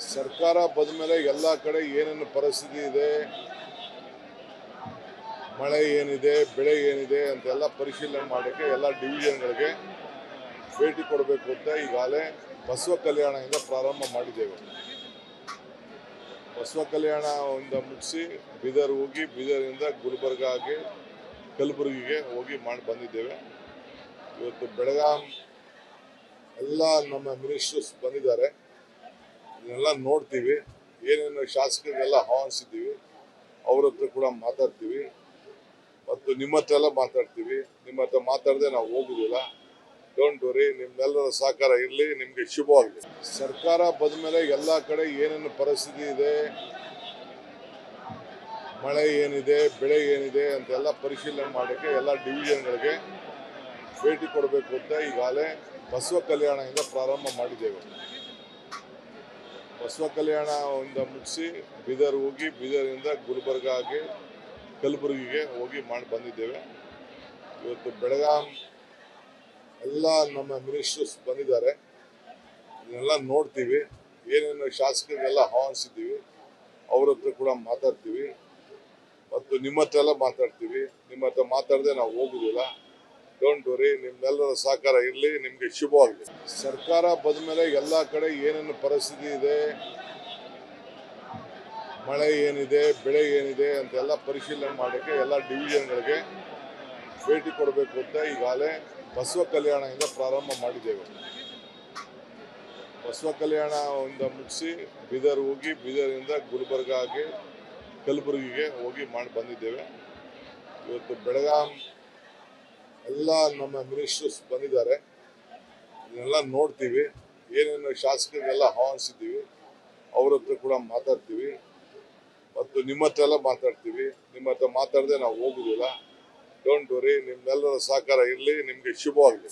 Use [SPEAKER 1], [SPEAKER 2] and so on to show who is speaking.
[SPEAKER 1] ಸರ್ಕಾರ ಬಂದ ಮೇಲೆ ಎಲ್ಲ ಕಡೆ ಏನೇನು ಪರಿಸ್ಥಿತಿ ಇದೆ, ಮಳೆ ಏನಿದೆ, ಬೆಳೆ ಏನಿದೆ ಅಂತೆಲ್ಲ ಪರಿಶೀಲನೆ ಮಾಡೋಕ್ಕೆ ಎಲ್ಲ ಡಿವಿಷನ್ಗಳಿಗೆ ಭೇಟಿ ಕೊಡಬೇಕು ಅಂತ ಈಗಾಗಲೇ ಬಸವ ಕಲ್ಯಾಣದಿಂದ ಪ್ರಾರಂಭ ಮಾಡಿದ್ದೇವೆ. ಬಸವ ಕಲ್ಯಾಣದಿಂದ ಮುಗಿಸಿ ಬೀದರ್ ಹೋಗಿ, ಬೀದರಿಂದ ಗುಲ್ಬರ್ಗಾಗೆ, ಕಲಬುರಗಿಗೆ ಹೋಗಿ ಮಾಡಿ ಬಂದಿದ್ದೇವೆ. ಇವತ್ತು ಬೆಳಗಾಂ ಎಲ್ಲ ನಮ್ಮ ಮಿನಿಸ್ಟರ್ಸ್ ಬಂದಿದ್ದಾರೆ. ಇದನ್ನೆಲ್ಲ ನೋಡ್ತೀವಿ. ಏನೇನು ಶಾಸಕರಿಗೆಲ್ಲ ಆಹ್ವಾನಿಸಿದ್ದೀವಿ, ಅವ್ರ ಹತ್ರ ಕೂಡ ಮಾತಾಡ್ತೀವಿ ಮತ್ತು ನಿಮ್ಮ ಹತ್ರ ಎಲ್ಲ ಮಾತಾಡ್ತೀವಿ. ನಿಮ್ಮ ಹತ್ರ ಮಾತಾಡದೆ ನಾವು ಹೋಗುದಿಲ್ಲ. ಡೋಂಟ್ ವರಿ, ನಿಮ್ಮೆಲ್ಲರ ಸಹಕಾರ ಇರಲಿ. ನಿಮಗೆ ಶುಭವಾಗಲಿ. ಸರ್ಕಾರ ಬಂದ ಮೇಲೆ ಎಲ್ಲ ಕಡೆ ಏನೇನು ಪರಿಸ್ಥಿತಿ ಇದೆ, ಮಳೆ ಏನಿದೆ, ಬೆಳೆ ಏನಿದೆ ಅಂತೆಲ್ಲ ಪರಿಶೀಲನೆ ಮಾಡೋಕ್ಕೆ ಎಲ್ಲ ಡಿವಿಷನ್ಗಳಿಗೆ ಭೇಟಿ ಕೊಡಬೇಕು ಅಂತ ಈಗಾಗಲೇ ಬಸವ ಕಲ್ಯಾಣದಿಂದ ಪ್ರಾರಂಭ ಮಾಡಿದ್ದೇವೆ. ಬಸವ ಕಲ್ಯಾಣದಿಂದ ಮುಗಿಸಿ ಬೀದರ್ ಹೋಗಿ, ಬೀದರಿಂದ ಗುಲ್ಬರ್ಗಾಗೆ, ಕಲಬುರಗಿಗೆ ಹೋಗಿ ಮಾಡಿ ಬಂದಿದ್ದೇವೆ. ಇವತ್ತು ಬೆಳಗಾಂ ಎಲ್ಲ ನಮ್ಮ ಮಿನಿಸ್ಟರ್ಸ್ ಬಂದಿದ್ದಾರೆ. ಇದನ್ನೆಲ್ಲ ನೋಡ್ತೀವಿ. ಏನೇನು ಶಾಸಕರಿಗೆಲ್ಲ ಆಹ್ವಾನಿಸಿದ್ದೀವಿ, ಅವ್ರ ಹತ್ರ ಕೂಡ ಮಾತಾಡ್ತೀವಿ ಮತ್ತು ನಿಮ್ಮ ಹತ್ರ ಎಲ್ಲ ಮಾತಾಡ್ತೀವಿ. ನಿಮ್ಮ ಹತ್ರ ಮಾತಾಡದೆ ನಾವು ಹೋಗುದಿಲ್ಲ. ಡೋಂಟ್ ವರಿ, ನಿಮ್ಮೆಲ್ಲರ ಸಹಕಾರ ಇರಲಿ. ನಿಮಗೆ ಶುಭವಾಗಲಿ. ಸರ್ಕಾರ ಬಂದ ಮೇಲೆ ಎಲ್ಲ ಕಡೆ ಏನೇನು ಪರಿಸ್ಥಿತಿ ಇದೆ, ಮಳೆ ಏನಿದೆ, ಬೆಳೆ ಏನಿದೆ ಅಂತೆಲ್ಲ ಪರಿಶೀಲನೆ ಮಾಡೋಕ್ಕೆ ಎಲ್ಲ ಡಿವಿಷನ್ಗಳಿಗೆ ಭೇಟಿ ಕೊಡಬೇಕು ಅಂತ ಈಗಾಗಲೇ ಬಸವ ಕಲ್ಯಾಣದಿಂದ ಪ್ರಾರಂಭ ಮಾಡಿದ್ದೇವೆ. ಬಸವ ಕಲ್ಯಾಣದಿಂದ ಮುಗಿಸಿ ಬೀದರ್ ಹೋಗಿ, ಬೀದರಿಂದ ಗುಲ್ಬರ್ಗಾಗೆ, ಕಲಬುರಗಿಗೆ ಹೋಗಿ ಮಾಡಿ ಬಂದಿದ್ದೇವೆ. ಇವತ್ತು ಬೆಳಗಾಂ ಎಲ್ಲ ನಮ್ಮ ಮಿನಿಸ್ಟರ್ಸ್ ಬಂದಿದ್ದಾರೆ. ಇದನ್ನೆಲ್ಲ ನೋಡ್ತೀವಿ. ಏನೇನು ಶಾಸಕರಿಗೆಲ್ಲ ಆಹ್ವಾನಿಸಿದ್ದೀವಿ, ಅವ್ರ ಹತ್ರ ಕೂಡ ಮಾತಾಡ್ತೀವಿ ಮತ್ತು ನಿಮ್ಮ ಹತ್ರ ಎಲ್ಲ ಮಾತಾಡ್ತೀವಿ. ನಿಮ್ಮ ಹತ್ರ ಮಾತಾಡದೆ ನಾವು ಹೋಗುದಿಲ್ಲ. ಡೋಂಟ್ ವರಿ, ನಿಮ್ಮೆಲ್ಲರ ಸಹಕಾರ ಇರಲಿ. ನಿಮಗೆ ಶುಭವಾಗಲಿ.